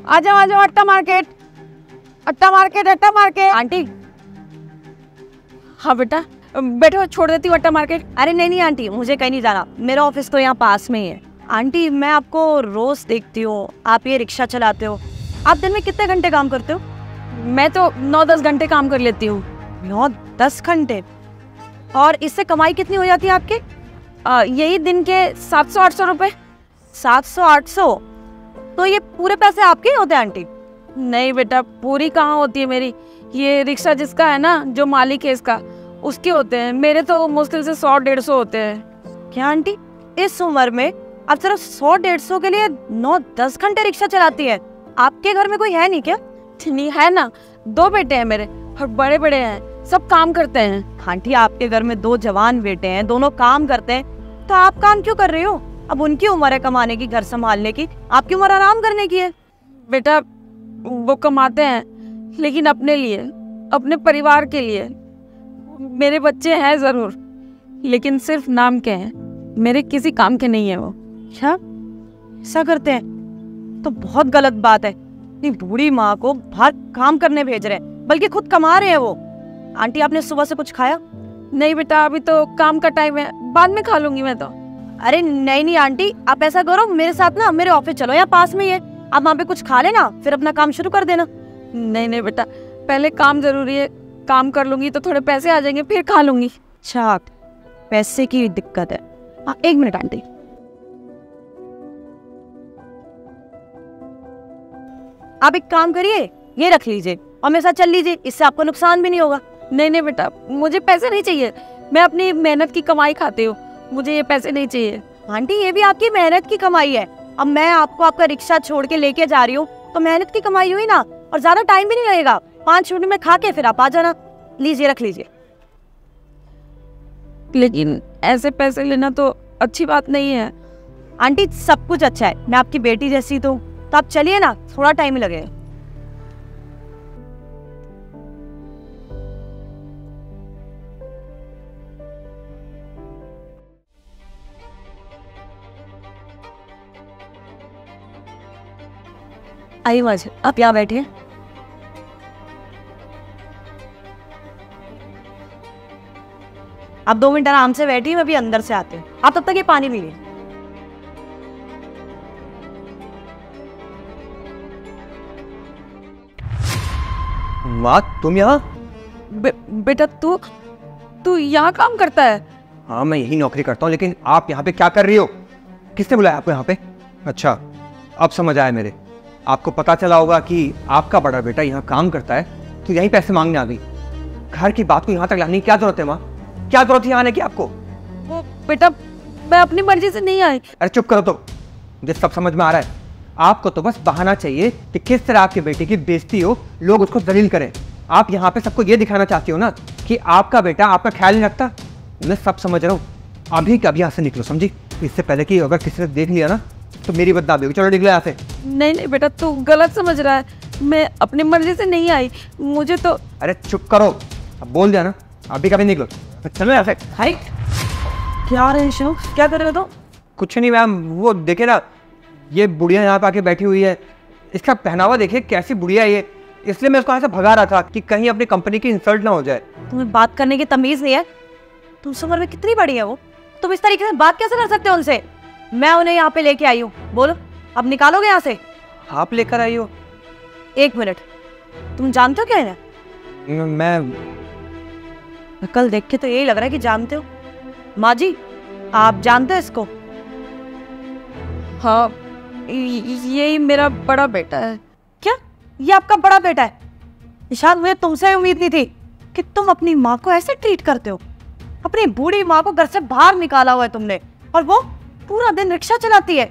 आ जाओ अट्टा मार्केट, अट्टा मार्केट, अट्टा market. Aunty. हाँ बेटा, बैठो, छोड़ देती हूँ अट्टा मार्केट। अरे नहीं आंटी, मुझे कहीं नहीं जाना, मेरा ऑफिस तो यहाँ पास में ही है। आंटी मैं आपको रोज देखती हूँ, आप ये रिक्शा चलाते हो। आप दिन में कितने घंटे काम करते हो? मैं तो 9-10 घंटे काम कर लेती हूँ। 9-10 घंटे? और इससे कमाई कितनी हो जाती है आपके? यही दिन के 700-800 रुपये। 700-800? तो ये पूरे पैसे आपके ही होते हैं आंटी? नहीं बेटा, पूरी कहाँ होती है मेरी। ये रिक्शा जिसका है ना, जो मालिक है इसका, उसके होते हैं। मेरे तो मुश्किल से 100-150 होते हैं। क्या आंटी, इस उम्र में आप सिर्फ 100-150 के लिए 9-10 घंटे रिक्शा चलाती है? आपके घर में कोई है नहीं क्या? नहीं है ना, 2 बेटे हैं मेरे और बड़े बड़े हैं, सब काम करते हैं। आंटी आपके घर में 2 जवान बेटे हैं, दोनों काम करते हैं, तो आप काम क्यों कर रही हो? अब उनकी उम्र है कमाने की, घर संभालने की, आपकी उम्र आराम करने की है। बेटा वो कमाते हैं, लेकिन अपने लिए, अपने परिवार के लिए। मेरे बच्चे हैं जरूर, लेकिन सिर्फ नाम के हैं, मेरे किसी काम के नहीं है वो। क्या ऐसा करते हैं? तो बहुत गलत बात है। नहीं, बूढ़ी माँ को बाहर काम करने भेज रहे हैं, बल्कि खुद कमा रहे हैं वो। आंटी आपने सुबह से कुछ खाया? नहीं बेटा, अभी तो काम का टाइम है, बाद में खा लूंगी मैं तो। अरे नहीं आंटी, आप ऐसा करो, मेरे साथ ना मेरे ऑफिस चलो, यहाँ पास में ही है, आप वहाँ पे कुछ खा लेना, फिर अपना काम शुरू कर देना। नहीं बेटा, पहले काम जरूरी है, काम कर लूंगी तो थोड़े पैसे आ जाएंगे, फिर खा लूंगी। अच्छा, पैसे की दिक्कत है। हाँ 1 मिनट आंटी। आप एक काम करिए, ये रख लीजिए और मेरे साथ चल लीजिए, इससे आपको नुकसान भी नहीं होगा। नहीं बेटा, मुझे पैसे नहीं चाहिए, मैं अपनी मेहनत की कमाई खाती हूँ, मुझे ये पैसे नहीं चाहिए। आंटी ये भी आपकी मेहनत की कमाई है। अब मैं आपको आपका रिक्शा छोड़ के लेके जा रही हूँ, तो मेहनत की कमाई हुई ना, और ज्यादा टाइम भी नहीं लगेगा, 5 मिनट में खा के फिर आप आ जाना। लीजिए, रख लीजिए। लेकिन ऐसे पैसे लेना तो अच्छी बात नहीं है। आंटी सब कुछ अच्छा है, मैं आपकी बेटी जैसी तो आप चलिए ना, थोड़ा टाइम ही लगेगा। आइए माज, आप यहाँ बैठिए। आप 2 मिनट आराम से बैठिए, मैं भी अंदर से आती हूँ, आप तब तक ये पानी पी लीजिए। माँ तुम यहाँ? बेटा तू यहाँ काम करता है? हाँ मैं यही नौकरी करता हूँ, लेकिन आप यहाँ पे क्या कर रही हो? किसने बुलाया आपको यहाँ पे? अच्छा अब समझ आया मेरे। आपको पता चला होगा कि आपका बड़ा बेटा यहाँ काम करता है, तो यहीं पैसे मांगने आ गई। घर की बात को यहाँ तक लाने की क्या जरूरत है माँ? क्या जरूरत है यहाँ आने की आपको? वो बेटा, मैं अपनी मर्जी से नहीं आई। अरे चुप करो, तो मुझे सब समझ में आ रहा है। आपको तो बस बहाना चाहिए कि किस तरह आपके बेटे की बेइज्जती हो, लोग उसको दलील करें। आप यहाँ पे सबको ये दिखाना चाहती हो ना कि आपका बेटा आपका ख्याल नहीं रखता। मैं सब समझ रहा हूँ, अभी कभी यहाँ से निकलो, समझी? इससे पहले कि अगर किसी ने देख लिया ना तो मेरी बदनामी होगी। चलो निकलो यहाँ से। नहीं बेटा, तू गलत समझ रहा है, मैं अपनी मर्जी से नहीं आई, मुझे तो। अरे चुप करो, अब बोल दिया ना, अभी कभी निकलो, चलो यहाँ से। हाय, क्या रहे शिव, क्या कर रहे हो तुम? कुछ नहीं मैम, वो देखे ना, ये बुढ़िया यहाँ पे आके बैठी हुई है, इसका पहनावा देखे कैसी बुढ़िया है ये, इसलिए मैं उसको ऐसा भगा रहा था कि कहीं अपनी कंपनी की इंसल्ट ना हो जाए। तुम्हें बात करने की तमीज नहीं है? तुम उम्र में कितनी बड़ी है वो, तुम इस तरीके से बात कैसे कर सकते हो उनसे? मैं उन्हें यहाँ पे लेके आई हूँ, बोलो अब निकालोगे यहाँ से? आप लेकर आई हो? 1 मिनट, तुम जानते हो क्या है? मैं कल देख के तो यही लग रहा है कि जानते हो। माँ जी, आप जानते हो इसको? हाँ, यही मेरा बड़ा बेटा है। क्या ये आपका बड़ा बेटा है? निशांत, मुझे तुमसे उम्मीद नहीं थी कि तुम अपनी माँ को ऐसे ट्रीट करते हो। अपनी बूढ़ी माँ को घर से बाहर निकाला हुआ है तुमने, और वो पूरा दिन रिक्शा चलाती है।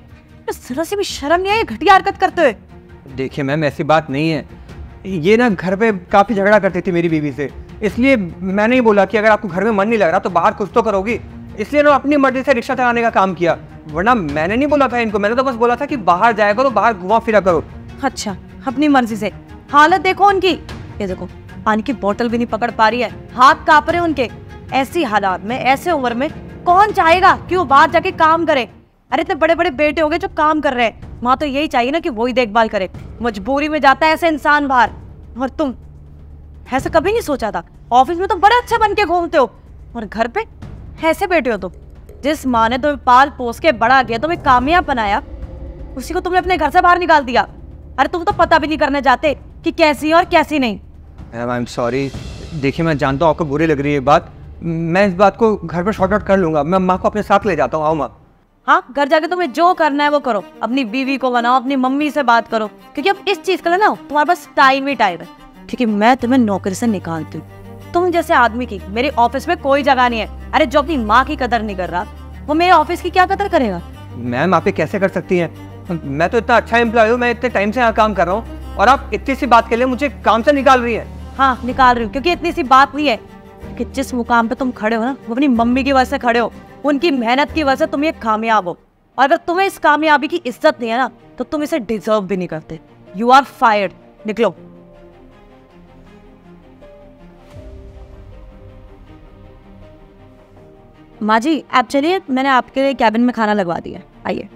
जरा सी भी शर्म नहीं आई घटिया हरकत करते हुए? देखिए मैम, ऐसी बात नहीं है, ये ना घर पे काफ़ी झगड़ा करती थी मेरी बीवी से, इसलिए मैंने ही बोला कि अगर आपको घर में मन नहीं लग रहा तो बाहर कुछ तो करोगी, इसलिए ना अपनी मर्जी से रिक्शा चलाने का काम किया। वरना मैंने नहीं बोला था इनको, मैंने तो बस बोला था कि बाहर जाया करो, बाहर घुमा फिरा करो। अच्छा, अपनी मर्जी से। हालत देखो उनकी, ये देखो पानी की बोतल भी नहीं पकड़ पा रही है, हाथ कांप रहे उनके। ऐसी हालात में, ऐसे उम्र में कौन चाहेगा कि वो बाहर जाके काम करे? अरे इतने बड़े बड़े बेटे हो गए जो काम कर रहे हैं, माँ तो यही चाहिए ना कि वही देखभाल करे। मजबूरी में जाता है ऐसे इंसान बाहर। और तुम ऐसे कभी नहीं सोचा था। ऑफिस में तो बड़े अच्छे बन के घूमते हो और घर पे ऐसे बैठे हो तुम। जिस माँ ने तुम्हें पाल पोस के बड़ा किया, तुम्हें कामयाब बनाया, उसी को तुमने अपने घर से बाहर निकाल दिया। अरे तुम तो पता भी नहीं करने जाते कि कैसी है और कैसी नहीं। Ma'am I am sorry. देखिए मैं जानता हूँ आपको बुरी लग रही है बात, मैं इस बात को घर पर शॉर्ट आउट कर लूँगा। मैं माँ को अपने साथ ले जाता हूँ। आओ माँ। हाँ, घर जाके तुम्हें जो करना है वो करो। अपनी बीवी को बनाओ, अपनी मम्मी से बात करो, क्योंकि अब इस चीज के लिए ना तुम्हारे पास टाइम ही टाइम है। क्योंकि मैं तुम्हें नौकरी से निकालती हूँ। तुम जैसे आदमी की मेरे ऑफिस में कोई जगह नहीं है। अरे जो अपनी माँ की कदर नहीं कर रहा, वो मेरे ऑफिस की क्या कदर करेगा? मैम आप ये कैसे कर सकती हैं? मैं तो इतना अच्छा एम्प्लॉय हूँ, मैं इतने टाइम से यहाँ काम कर रहा हूँ और आप इतनी सी बात के लिए मुझे काम से निकाल रही है। हाँ निकाल रही हूँ, क्योंकि इतनी सी बात नहीं है कि जिस मुकाम पे तुम खड़े हो ना, वो अपनी मम्मी की वजह से खड़े हो। उनकी मेहनत की वजह से तुम ये कामयाब हो। और अगर तुम्हें इस कामयाबी की इज्जत नहीं है ना, तो तुम इसे डिजर्व भी नहीं करते। You are fired. निकलो। माँ जी आप चलिए, मैंने आपके लिए कैबिन में खाना लगवा दिया। आइए।